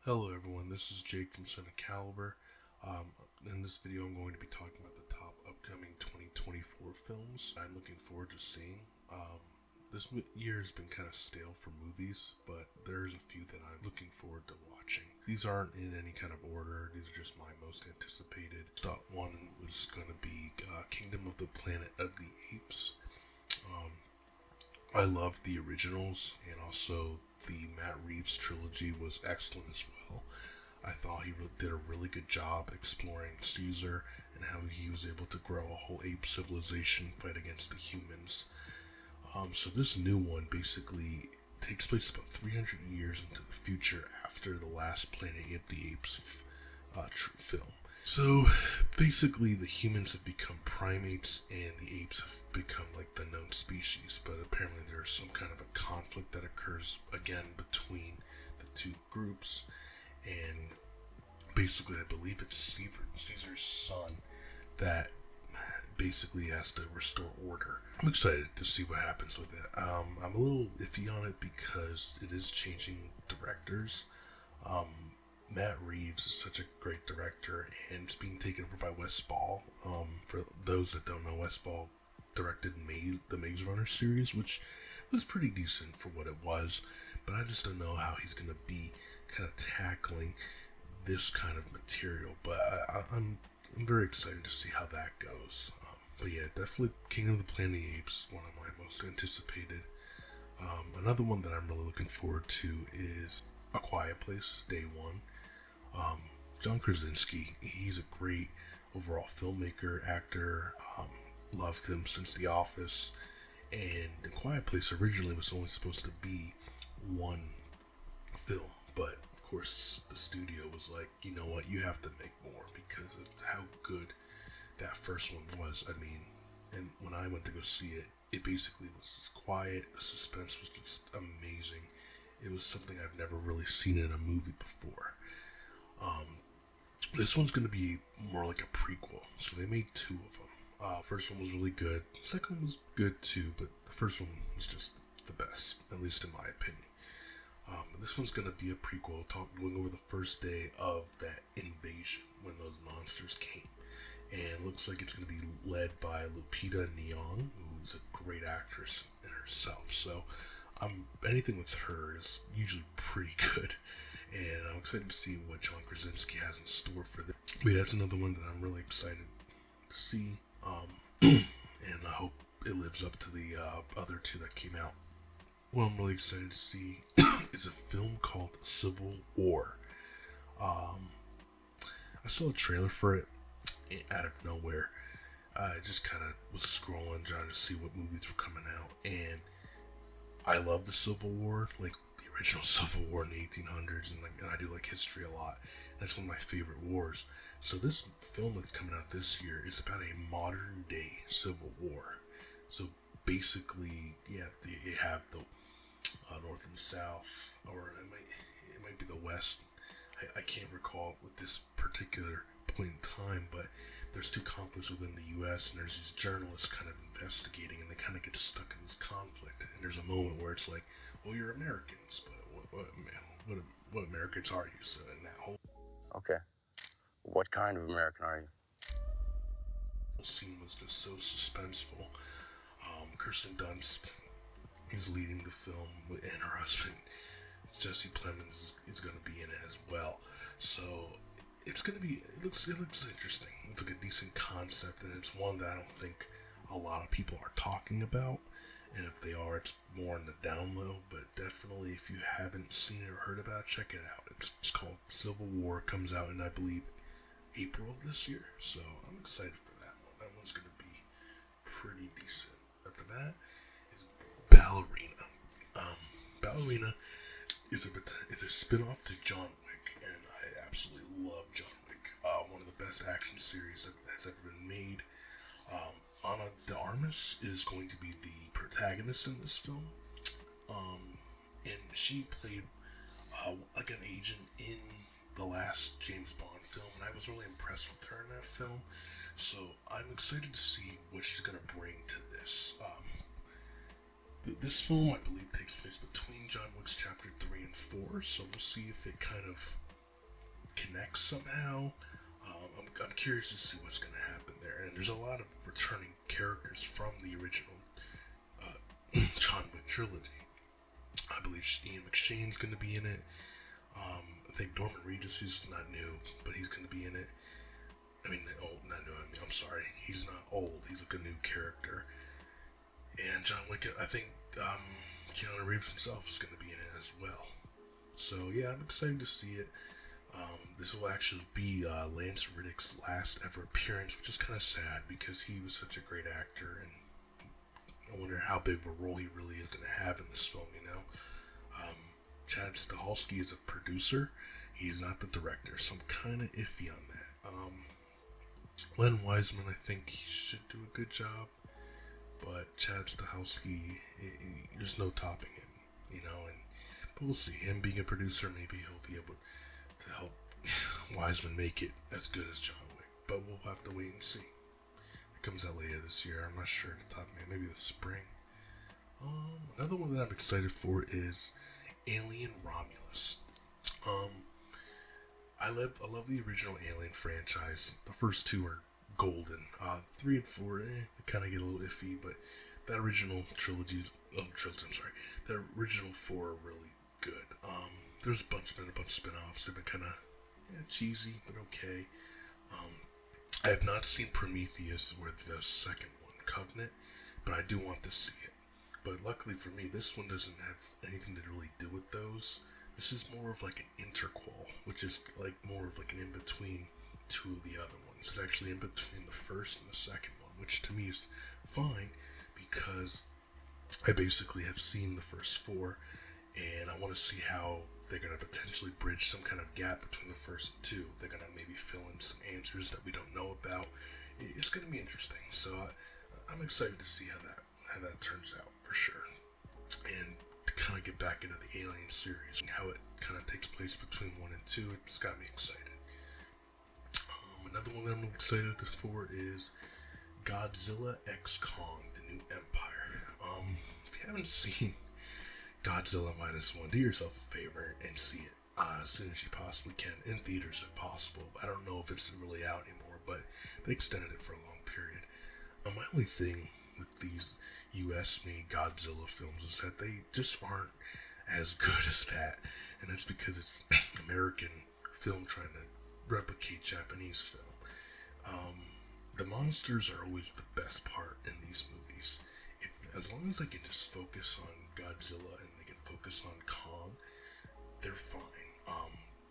Hello everyone, this is Jake from Son of Caliber. In this video I'm going to be talking about the top upcoming 2024 films I'm looking forward to seeing. This year has been kind of stale for movies, but there's a few that I'm looking forward to watching. These aren't in any kind of order, these are just my most anticipated. Top one was going to be Kingdom of the Planet of the Apes. I loved the originals, and also the Matt Reeves trilogy was excellent as well. I thought he did a really good job exploring Caesar and how he was able to grow a whole ape civilization, fight against the humans. So this new one basically takes place about 300 years into the future after the last Planet of the Apes film. So basically the humans have become primates and the apes have become like the known species, but apparently there's some kind of a conflict that occurs again between the two groups, and basically I believe it's Caesar's son that basically has to restore order. I'm excited to see what happens with it. I'm a little iffy on it because it is changing directors. Matt Reeves is such a great director, and it's being taken over by Wes Ball. For those that don't know, Wes Ball directed the Maze Runner series, which was pretty decent for what it was, but I just don't know how he's going to be kind of tackling this kind of material, but I'm very excited to see how that goes. But yeah, definitely King of the Planet of the Apes, one of my most anticipated. Another one that I'm really looking forward to is A Quiet Place, Day One. John Krasinski, he's a great overall filmmaker, actor. Loved him since The Office. And The Quiet Place originally was only supposed to be one film, but of course the studio was like, you know what, you have to make more because of how good that first one was. I mean, and when I went to go see it, it basically was just quiet. The suspense was just amazing. It was something I've never really seen in a movie before. This one's going to be more like a prequel. So they made two of them. First one was really good. Second one was good too, but the first one was just the best, at least in my opinion. This one's going to be a prequel, going over the first day of that invasion when those monsters came. And it looks like it's going to be led by Lupita Nyong'o, who's a great actress in herself. So anything with her is usually pretty good. And I'm excited to see what John Krasinski has in store for this. But yeah, that's another one that I'm really excited to see. And I hope it lives up to the other two that came out. What I'm really excited to see is a film called Civil War. I saw a trailer for it out of nowhere. I just kind of was scrolling, trying to see what movies were coming out, and I love the Civil War, like the original Civil War in the 1800s, and I do like history a lot. That's one of my favorite wars. So this film that's coming out this year is about a modern day Civil War. So basically, yeah, they have the North and South, or it might be the West. I can't recall at this particular point in time, but there's two conflicts within the U.S. and there's these journalists kind of investigating, and they kind of get stuck in this conflict. And there's a moment where it's like, well, you're Americans, but what Americans are you? So in that whole What kind of American are you? scene was just so suspenseful. Kirsten Dunst is leading the film, and her husband Jesse Plemons is going to be in it as well. So it's going to be. It looks interesting. It's like a decent concept, and it's one that I don't think a lot of people are talking about. And if they are, it's more in the down low. But definitely, if you haven't seen it or heard about it, check it out. It's called Civil War. Comes out in, I believe, April of this year. So I'm excited for that one. That one's going to be pretty decent. After that is Ballerina. Ballerina is a spin-off to John Wick, and I absolutely love John Wick. One of the best action series that has ever been made. Ana de Armas is going to be the protagonist in this film, and she played like an agent in the last James Bond film, and I was really impressed with her in that film. So I'm excited to see what she's going to bring to this. This film, I believe, takes place between John Wick's Chapter 3 and 4, so we'll see if it kind of connect somehow. I'm curious to see what's going to happen there. And there's a lot of returning characters from the original John Wick trilogy. I believe Ian McShane's going to be in it. I think Norman Reedus, who's not new, but he's going to be in it. I mean, not new. I'm sorry. He's not old. He's like a new character. And John Wick, I think Keanu Reeves himself is going to be in it as well. So yeah, I'm excited to see it. This will actually be Lance Reddick's last ever appearance, which is kind of sad because he was such a great actor, and I wonder how big of a role he really is going to have in this film, you know. Chad Stahelski is a producer. He's not the director, so I'm kind of iffy on that. Len Wiseman, I think he should do a good job, but Chad Stahelski, there's no topping him, you know, but we'll see. Him being a producer, maybe he'll be able to help Wiseman make it as good as John Wick, but we'll have to wait and see. It comes out later this year. I'm not sure at the top, maybe the spring. Another one that I'm excited for is Alien Romulus. I love the original Alien franchise. The first two are golden. 3 and 4, they kind of get a little iffy, but that original the original 4 are really good. There's been a bunch of spin-offs. They've been kind of cheesy, but okay. I have not seen Prometheus or the second one, Covenant, but I do want to see it. But luckily for me, this one doesn't have anything to really do with those. This is more of like an interquel, which is like more of like an in-between two of the other ones. It's actually in between the first and the second one, which to me is fine because I basically have seen the first 4, and I want to see how they're going to potentially bridge some kind of gap between the first and 2. They're going to maybe fill in some answers that we don't know about. It's going to be interesting, so I'm excited to see how that turns out for sure. And to kind of get back into the Alien series and how it kind of takes place between 1 and 2, it's got me excited. Another one that I'm excited for is Godzilla x Kong: The New Empire. If you haven't seen Godzilla -1, do yourself a favor and see it as soon as you possibly can, in theaters if possible. I don't know if it's really out anymore, but they extended it for a long period. My only thing with these US-made Godzilla films is that they just aren't as good as that, and that's because it's American film trying to replicate Japanese film. The monsters are always the best part in these movies. As long as they can just focus on Godzilla and they can focus on Kong, they're fine.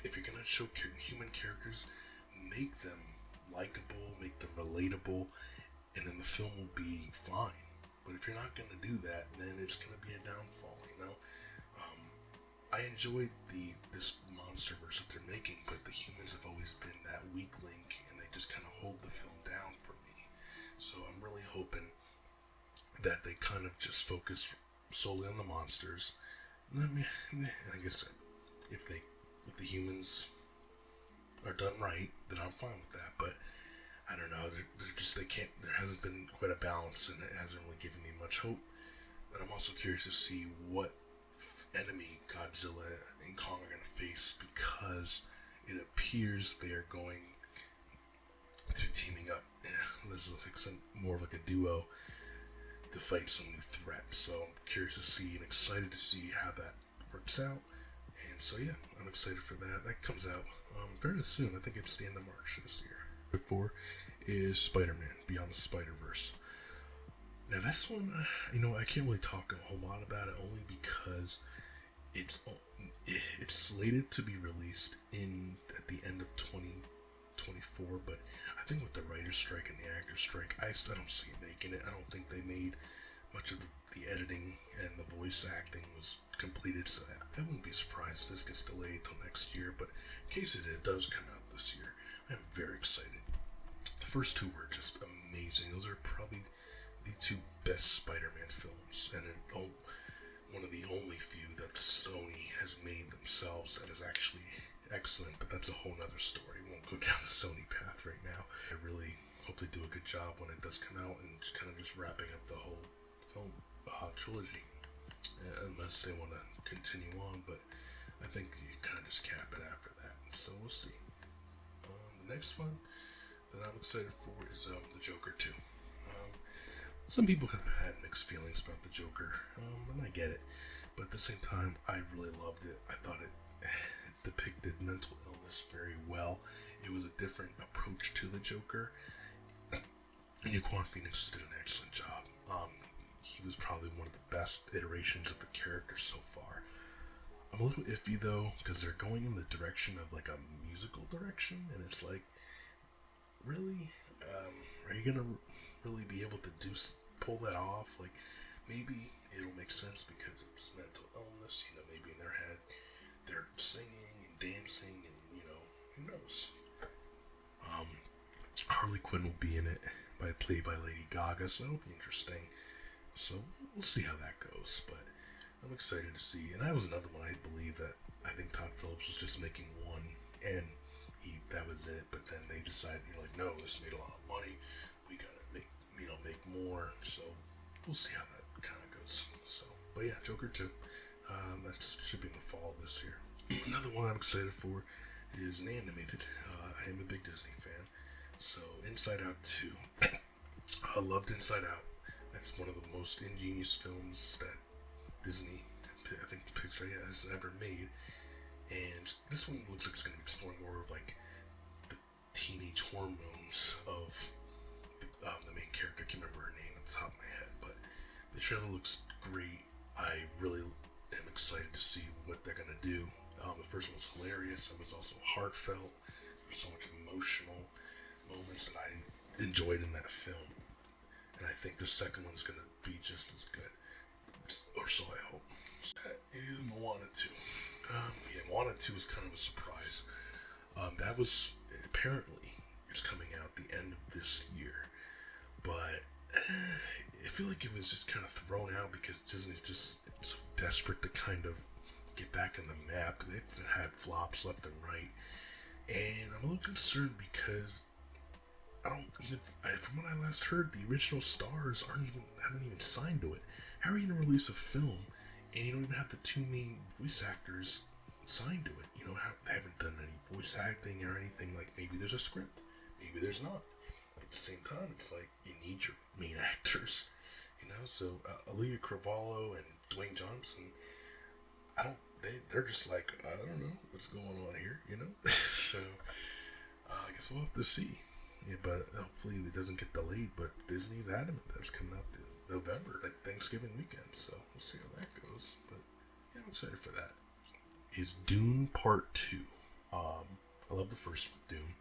If you're gonna show human characters, make them likable, make them relatable, and then the film will be fine. But if you're not gonna do that, then it's gonna be a downfall, you know. I enjoyed this MonsterVerse that they're making, but the humans have always been that weak link, and they just kind of hold the film down for me. So I'm really hoping that they kind of just focus solely on the monsters. And like I said, if the humans are done right, then I'm fine with that. But I don't know. There hasn't been quite a balance, and it hasn't really given me much hope. And I'm also curious to see what enemy Godzilla and Kong are going to face, because it appears they are going to be teaming up. There's like more of like a duo to fight some new threat. So I'm curious to see and excited to see how that works out. And so yeah, I'm excited for that. That comes out very soon. I think it's the end of March this year. Before is Spiderman Beyond the Spider-Verse. Now this one, I can't really talk a whole lot about it, only because it's slated to be released at the end of 2024, but I think with the writer's strike and the actor's strike, I don't see it making it. I don't think they made much of the editing, and the voice acting was completed, so I wouldn't be surprised if this gets delayed till next year, but in case it does come out this year, I'm very excited. The first 2 were just amazing. Those are probably the 2 best Spider-Man films, and one of the only few that Sony has made themselves that is actually excellent, but that's a whole nother story. We won't go down the Sony path right now. I really hope they do a good job when it does come out, and just kind of just wrapping up the whole film trilogy, unless they want to continue on, but I think you kind of just cap it after that, so we'll see. The next one that I'm excited for is the Joker 2. Some people have had mixed feelings about the Joker, and I get it. But at the same time, I really loved it. I thought it depicted mental illness very well. It was a different approach to the Joker. And Joaquin Phoenix just did an excellent job. He was probably one of the best iterations of the character so far. I'm a little iffy though, because they're going in the direction of like a musical direction, and it's like, really, are you gonna really be able to pull that off? Like, maybe it'll make sense because it's mental illness. You know, maybe in their head they're singing and dancing, and who knows? Harley Quinn will be in it, played by Lady Gaga, so it'll be interesting. So we'll see how that goes, but I'm excited to see. And that was another one I think Todd Phillips was just making one, and that was it. But then they decided, no, this made a lot of money. We gotta make more. So we'll see how that kind of goes. So, but yeah, Joker 2. That should be in the fall this year. Another one I'm excited for is an animated. I am a big Disney fan. So Inside Out 2. I loved Inside Out. That's one of the most ingenious films that Disney, I think Pixar, has ever made. And this one looks like it's going to be exploring more of like the teenage hormones of the main character. I can't remember her name at the top of my head, but the trailer looks great. I really am excited to see what they're going to do. The first one was hilarious. It was also heartfelt. There's so much emotional moments that I enjoyed in that film. And I think the second one's going to be just as good. Or so I hope. That is Moana 2. Moana 2 is kind of a surprise. That was, apparently, it's coming out the end of this year. But I feel like it was just kind of thrown out because Disney's just so desperate to kind of get back on the map. They've had flops left and right. And I'm a little concerned because from what I last heard, the original stars haven't even signed to it. How are you going to release a film and you don't even have the two main voice actors signed to it? They haven't done any voice acting or anything. Like, maybe there's a script, maybe there's not. But at the same time, it's like, you need your main actors, So Aaliyah Carvalho and Dwayne Johnson, they're just like, I don't know what's going on here, So I guess we'll have to see. Yeah, but hopefully it doesn't get delayed. But Disney's adamant that's coming out in November, like Thanksgiving weekend. So we'll see how that goes. But yeah, I'm excited for that. Is Dune Part 2. I love the first Dune.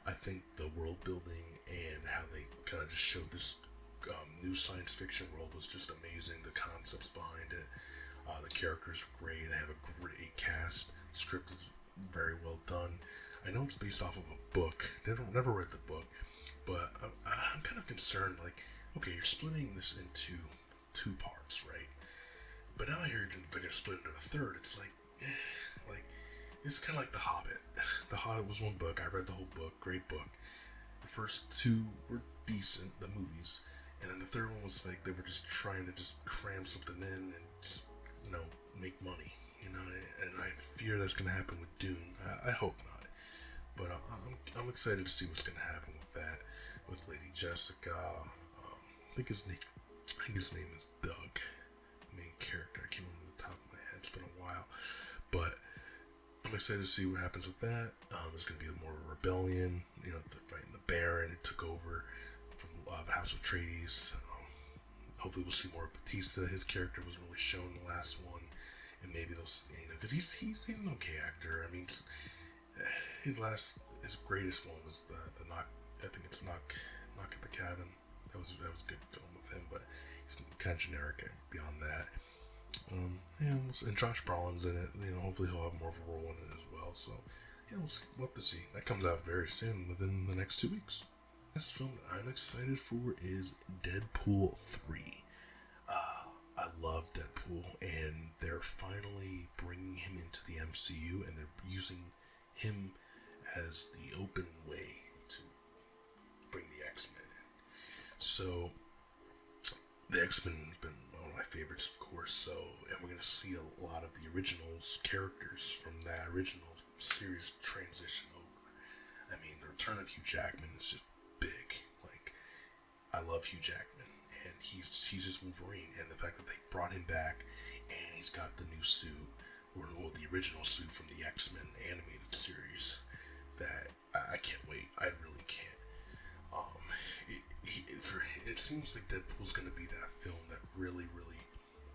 I think the world building and how they kind of just showed this new science fiction world was just amazing. The concepts behind it. The characters were great. They have a great cast. The script is very well done. I know it's based off of a book. Never read the book, but I'm kind of concerned. Like, okay, you're splitting this into 2 parts, right? But now you're gonna split it into a third. It's like it's kind of like The Hobbit. The Hobbit was one book. I read the whole book. Great book. The first 2 were decent, the movies, and then the third one was like they were just trying to just cram something in and just make money. And I fear that's gonna happen with Dune. I hope not. But I'm excited to see what's going to happen with that, with Lady Jessica. I think his name is Doug, the main character. I can't remember the top of my head. It's been a while, but I'm excited to see what happens with that. There's going to be more of a rebellion. They're fighting the Baron who took over from House of Atreides. Hopefully, we'll see more of Bautista. His character was really shown in the last one, and maybe they'll, because he's an okay actor. I mean. His greatest one was the Knock. I think it's Knock at the Cabin. That was a good film with him, but he's kind of generic beyond that. And Josh Brolin's in it. Hopefully he'll have more of a role in it as well. So yeah, we'll have to see. That comes out very soon, within the next 2 weeks. Next film that I'm excited for is Deadpool 3. I love Deadpool, and they're finally bringing him into the MCU, and they're using him as the open way to bring the X-Men in. So the X-Men have been one of my favorites, of course. So, and we're going to see a lot of the originals characters from that original series transition over. I mean, the return of Hugh Jackman is just big. Like, I love Hugh Jackman, and he's just Wolverine, and the fact that they brought him back, and he's got the new suit, or well, the original suit from the X-Men animated series, that I can't wait. I really can't. It seems like Deadpool's going to be that film that really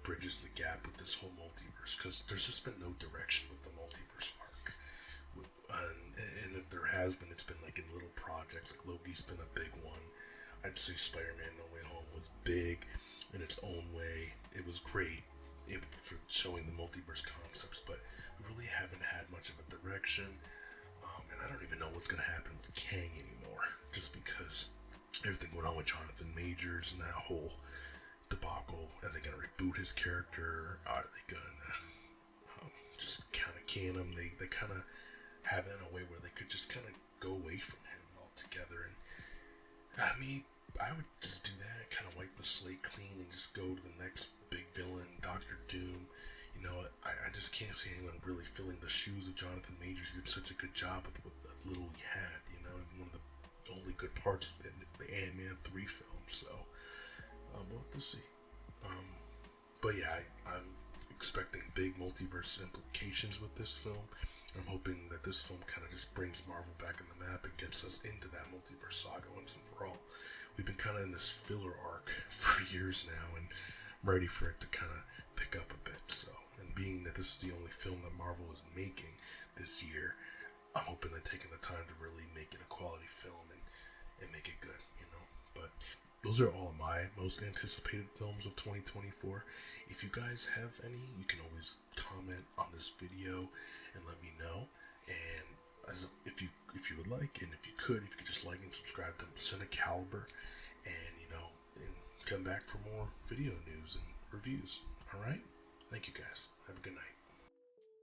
bridges the gap with this whole multiverse, because there's just been no direction with the multiverse arc. And if there has been, it's been like in little projects. Like Loki's been a big one. I'd say Spider-Man No Way Home was big in its own way. It was great for showing the multiverse concepts, but we really haven't had much of a direction. And I don't even know what's going to happen with Kang anymore, just because everything going on with Jonathan Majors and that whole debacle. Are they going to reboot his character? Are they going to just kind of can him? They kind of have it in a way where they could just kind of go away from him altogether. And I mean, I would just do that, kind of wipe the slate clean and just go to the next big villain, Dr. Doom. You know, I just can't see anyone really filling the shoes of Jonathan Majors. He did such a good job with the little he had, you know, one of the only good parts of the Ant-Man 3 film. So, we'll have to see. But yeah, I'm expecting big multiverse implications with this film. I'm hoping that this film kind of just brings Marvel back in the map and gets us into that multiverse saga once and for all. We've been kind of in this filler arc for years now, and I'm ready for it to kind of pick up a bit. So, and being that this is the only film that Marvel is making this year, I'm hoping they're taking the time to really make it a quality film and make it good, you know. But those are all of my most anticipated films of 2024. If you guys have any, you can always comment on this video and let me know. And if you would like, and if you could just like and subscribe to Cinema Caliber, and and come back for more video news and reviews. All right, thank you guys. Have a good night.